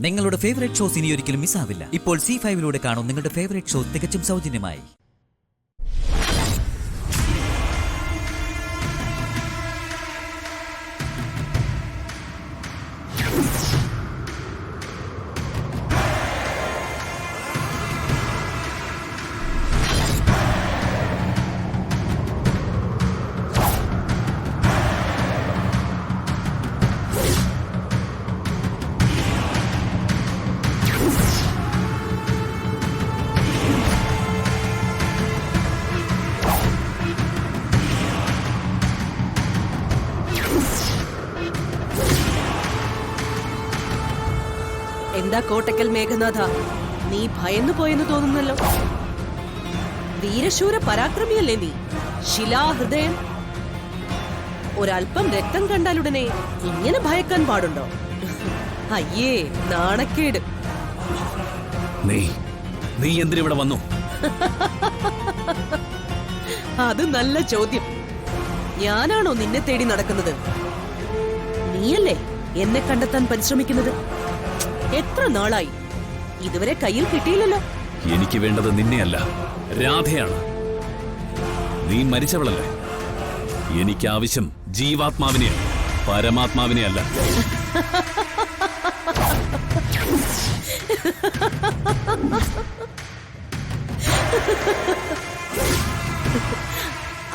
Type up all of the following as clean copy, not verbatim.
നിങ്ങളുടെ favourite shows ഇനി ഒരിക്കലും മിസ്സാവില്ല. ഇപ്പോൾ C5 കാണും നിങ്ങളുടെ ഫേവറേറ്റ് ഷോ തികച്ചും സൗജന്യമായി. എന്താ കോട്ടക്കൽ മേഘനാഥ, നീ ഭയന്നു പോയെന്ന് തോന്നുന്നല്ലോ. വീരശൂര പരാക്രമിയല്ലേ നീ, ശിലാഹൃദയൻ. ഒരൽപ്പം രക്തം കണ്ടാലുടനെ ഇങ്ങനെ ഭയക്കാൻ പാടുണ്ടോ? അയ്യേ, നാണക്കേട്. നീ എന്തിനിവിടെ വന്നു? അത് നല്ല ചോദ്യം. ഞാനാണോ നിന്നെ തേടി നടക്കുന്നത്? നീയല്ലേ എന്നെ കണ്ടെത്താൻ പരിശ്രമിക്കുന്നത്? എത്ര നാളായി, ഇതുവരെ കയ്യിൽ കിട്ടിയില്ലല്ലോ. എനിക്ക് വേണ്ടത് നിന്നെയല്ല, രാധയാണ്. നീ മരിച്ചവളല്ലേ. എനിക്ക് ആവശ്യം ജീവാത്മാവിനെയാണ്, പരമാത്മാവിനെയല്ല.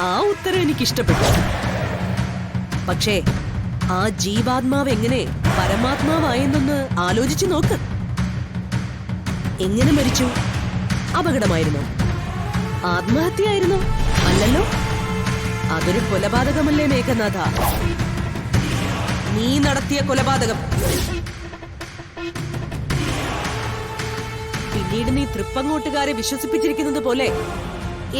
ആ ഉത്തരം എനിക്കിഷ്ടപ്പെട്ടു. പക്ഷേ ആ ജീവാത്മാവ് എങ്ങനെ പരമാത്മാവായെന്നൊന്ന് ആലോചിച്ചു നോക്ക്. എങ്ങനെ മരിച്ചു? അപകടമായിരുന്നോ? ആത്മഹത്യയായിരുന്നോ? അല്ലല്ലോ. അതൊരു കൊലപാതകമല്ലേ മേഘനാഥ? നീ നടത്തിയ കൊലപാതകം. പിന്നീട് നീ തൃപ്പങ്ങോട്ടുകാരെ വിശ്വസിപ്പിച്ചിരിക്കുന്നത് പോലെ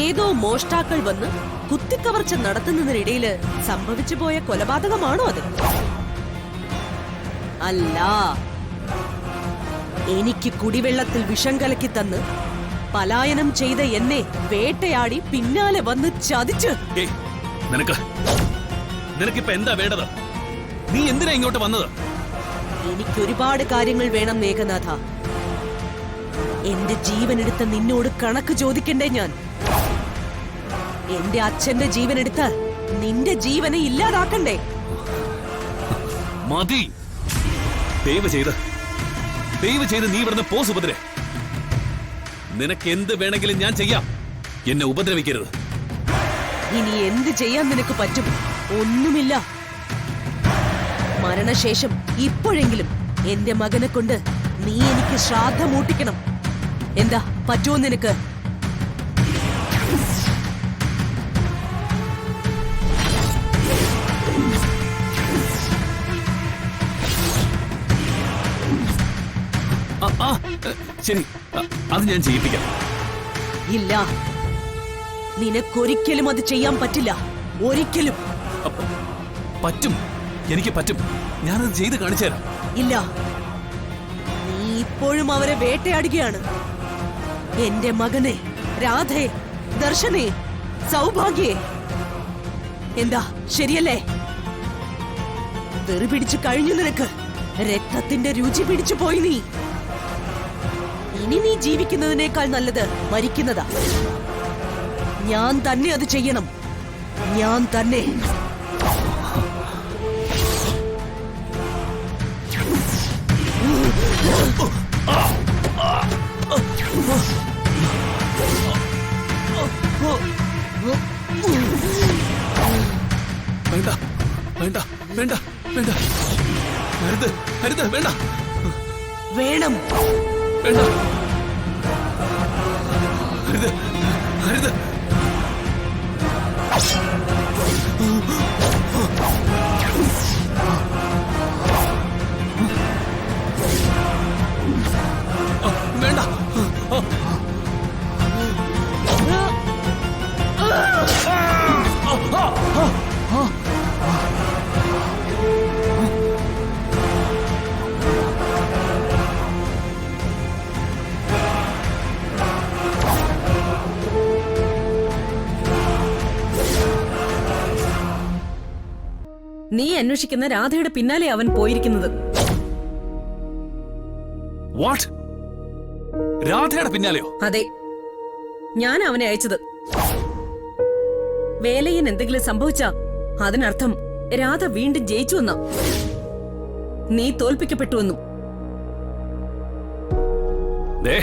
ഏതോ മോഷ്ടാക്കൾ വന്ന് കുത്തിക്കവർച്ച നടത്തുന്നതിനിടയില് സംഭവിച്ചു പോയ കൊലപാതകമാണോ അത്? അല്ല. എനിക്ക് കുടിവെള്ളത്തിൽ വിഷം കലക്കി തന്ന് പലായനം ചെയ്ത എന്നെ വേട്ടയാടി പിന്നാലെ വന്ന് ചതിച്ച്. നിനക്കിപ്പോ എന്താ വേണ്ടത്? നീ എന്തിനാ ഇങ്ങോട്ട് വന്നത്? എനിക്കൊരുപാട് കാര്യങ്ങൾ വേണം മേഘനാഥ. എന്റെ ജീവനെടുത്ത നിന്നോട് കണക്ക് ചോദിക്കണ്ടേ ഞാൻ? എന്റെ അച്ഛന്റെ ജീവനെടുത്ത് നിന്റെ ജീവനെ ഇല്ലാതാക്കണ്ടേ? മതി. ദയവ് ചെയ്ത് നീ ഇവിടുന്ന് പോ സുഭദ്രേ. നിനക്ക് എന്ത് വേണമെങ്കിലും ഞാൻ ചെയ്യാം, എന്നെ ഉപദ്രവിക്കരുത്. ഇനി എന്ത് ചെയ്യാൻ നിനക്ക് പറ്റും? ഒന്നുമില്ല. മരണശേഷം ഇപ്പോഴെങ്കിലും എന്റെ മകനെ കൊണ്ട് നീ എനിക്ക് ശ്രാദ്ധമൂട്ടിക്കണം. എന്താ, പറ്റുമോ നിനക്ക്? ശരി, അത് ഞാൻ ചെയ്യിപ്പിക്കാം. ഇല്ല, നിനക്കൊരിക്കലും അത് ചെയ്യാൻ പറ്റില്ല. ഒരിക്കലും. പറ്റും, എനിക്ക് പറ്റും. ഞാനത് ചെയ്ത് കാണിച്ചു തരാം. ഇല്ല, നീ ഇപ്പോഴും അവരെ വേട്ടയാടുകയാണ്. എന്റെ മകനെ, രാധയെ, ദർശനെ, സൗഭാഗ്യയെ. എന്താ, ശരിയല്ലേ? വെറു പിടിച്ചു കഴിഞ്ഞു നിനക്ക്. രക്തത്തിന്റെ രുചി പിടിച്ചു പോയി നീ. ഇനി നീ ജീവിക്കുന്നതിനേക്കാൾ നല്ലത് മരിക്കുന്നതാ. ഞാൻ തന്നെ അത് ചെയ്യണം. ഞാൻ തന്നെ. വേണ്ട വേണ്ട വേണ്ട വേണ്ട, അരുത് അരുത്, വേണ്ട. വേണം. വേണ്ട, അരുത് അരുത്. വേണ്ട. നീ അന്വേഷിക്കുന്ന രാധയുടെ പിന്നാലെ അവൻ പോയിരിക്കുന്നത്. വാട്ട്? രാധയുടെ പിന്നാലെയോ? അതെ, ഞാൻ അവനെ അയച്ചത്. വേലയ്യൻ എന്തെങ്കിലും സംഭവിച്ചാ അതിനർത്ഥം രാധ വീണ്ടും ജയിച്ചുവെന്നാ. നീ തോൽപ്പിക്കപ്പെട്ടുവെന്നും. ദേ,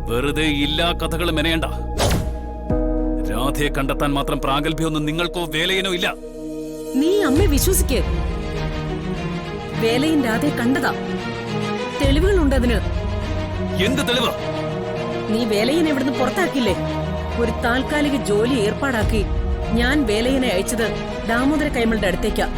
വെറുതെ ഇല്ലാ കഥകൾ മെനയണ്ട. രാധയെ കണ്ടെത്താൻ മാത്രം പ്രാഗൽഭ്യമൊന്നും നിങ്ങൾക്കോ വേലയനോ ഇല്ല. നീ അമ്മയെ വിശ്വസിക്ക്. വേലയൻ രാധയെ കണ്ടതാ. തെളിവുകളുണ്ടതിന്. എന്ത് തെളിവ്? നീ വേലയനെ ഇവിടുന്ന് പുറത്താക്കില്ലേ? ഒരു താൽക്കാലിക ജോലി ഏർപ്പാടാക്കി ഞാൻ വേലയനെ അയച്ചത് ദാമോദര കൈമളുടെ അടുത്തേക്കാ.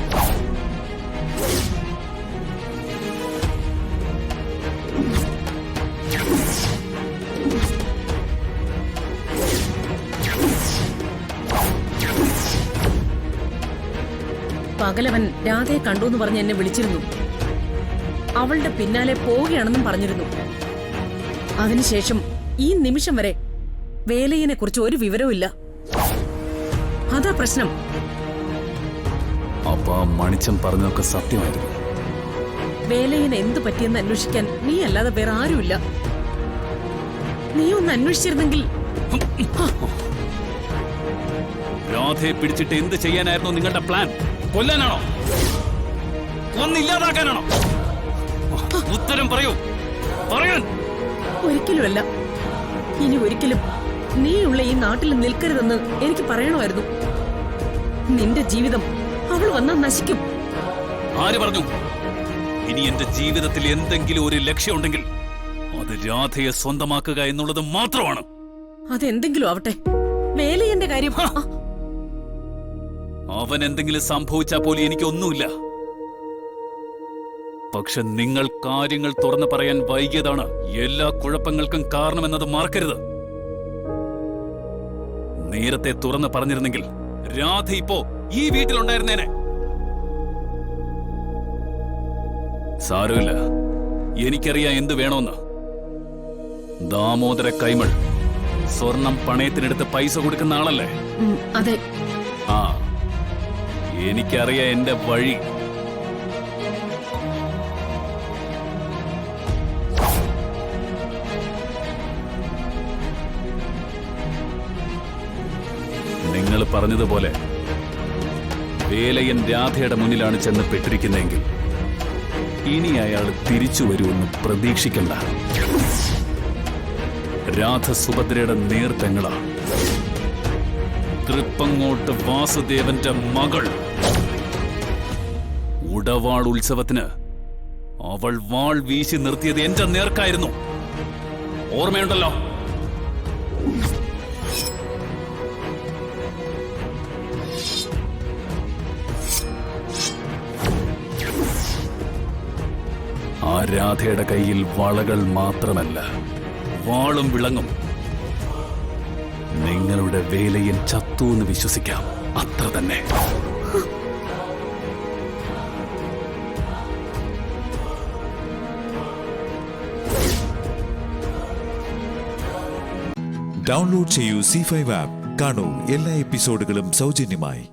പകലവൻ രാധയെ കണ്ടു പറഞ്ഞ് എന്നെ വിളിച്ചിരുന്നു. അവളുടെ പിന്നാലെ പോവുകയാണെന്നും പറഞ്ഞിരുന്നു. അതിനുശേഷം ഈ നിമിഷം വരെ വേലയനെ കുറിച്ച് ഒരു വിവരവും ഇല്ല. അതാ പ്രശ്നം. അപ്പൊ ആ മണിച്ചൻ പറഞ്ഞതൊക്കെ സത്യമായിരുന്നു. വേലയന് എന്തു പറ്റിയെന്ന് അന്വേഷിക്കാൻ നീ അല്ലാതെ വേറെ ആരുമില്ല. നീ ഒന്ന് അന്വേഷിച്ചിരുന്നെങ്കിൽ. രാധയെ പിടിച്ചിട്ട് എന്ത് ചെയ്യാനായിരുന്നു നിങ്ങളുടെ പ്ലാൻ? കൊല്ലാനാണോ? കൊന്നില്ലാതാക്കാനാണോ? ഉത്തരം പറയൂ. പറയാൻ. ഒരിക്കലുമല്ല. ഇനി ഒരിക്കലും നീയുള്ള ഈ നാട്ടിൽ നിൽക്കരുതെന്ന് എനിക്ക് പറയണമായിരുന്നു. നിന്റെ ജീവിതം അവൾ വന്നാ നശിക്കും. ആര് പറഞ്ഞു? ഇനി എന്റെ ജീവിതത്തിൽ എന്തെങ്കിലും ഒരു ലക്ഷ്യമുണ്ടെങ്കിൽ അത് രാധയെ സ്വന്തമാക്കുക എന്നുള്ളത് മാത്രമാണ്. അതെന്തെങ്കിലും ആവട്ടെ. വേലയന്റെ കാര്യം. അവൻ എന്തെങ്കിലും സംഭവിച്ചാൽ പോലും എനിക്കൊന്നുമില്ല. പക്ഷെ നിങ്ങൾ കാര്യങ്ങൾ തുറന്നു പറയാൻ വൈകിയതാണ് എല്ലാ കുഴപ്പങ്ങൾക്കും കാരണമെന്നത് മറക്കരുത്. നേരത്തെ തുറന്നു പറഞ്ഞിരുന്നെങ്കിൽ രാധ ഇപ്പോ ഈ വീട്ടിലുണ്ടായിരുന്നേനെ. സാരമില്ല, എനിക്കറിയാം എന്ത് വേണോന്ന്. ദാമോദര കൈമൾ സ്വർണം പണയത്തിനെടുത്ത് പൈസ കൊടുക്കുന്ന ആളല്ലേ? അതെ. ആ, എനിക്കറിയാം എന്റെ വഴി. നിങ്ങൾ പറഞ്ഞതുപോലെ വേലയൻ രാധയുടെ മുന്നിലാണ് ചെന്ന് പെട്ടിരിക്കുന്നതെങ്കിൽ ഇനി അയാൾ തിരിച്ചു വരുമെന്ന് പ്രതീക്ഷിക്കണ്ട. രാധ സുഭദ്രയുടെ നേർപ്പെങ്ങളാണ്. തൃപ്പങ്ങോട്ട് വാസുദേവന്റെ മകൾ. ഉടവാൾ ഉത്സവത്തിന് അവൾ വാൾ വീശി നിർത്തിയത് എന്റെ നേർക്കായിരുന്നു. ഓർമ്മയുണ്ടല്ലോ? ആ രാധയുടെ കയ്യിൽ വളകൾ മാത്രമല്ല, വാളും വിളങ്ങും. നിങ്ങളുടെ വേലയിൽ ചത്തു എന്ന് വിശ്വസിക്കാം. അത്ര തന്നെ. ഡൗൺലോഡ് ചെയ്യൂ C5 ആപ്പ്. കാണൂ എല്ലാ എപ്പിസോഡുകളും സൗജന്യമായി.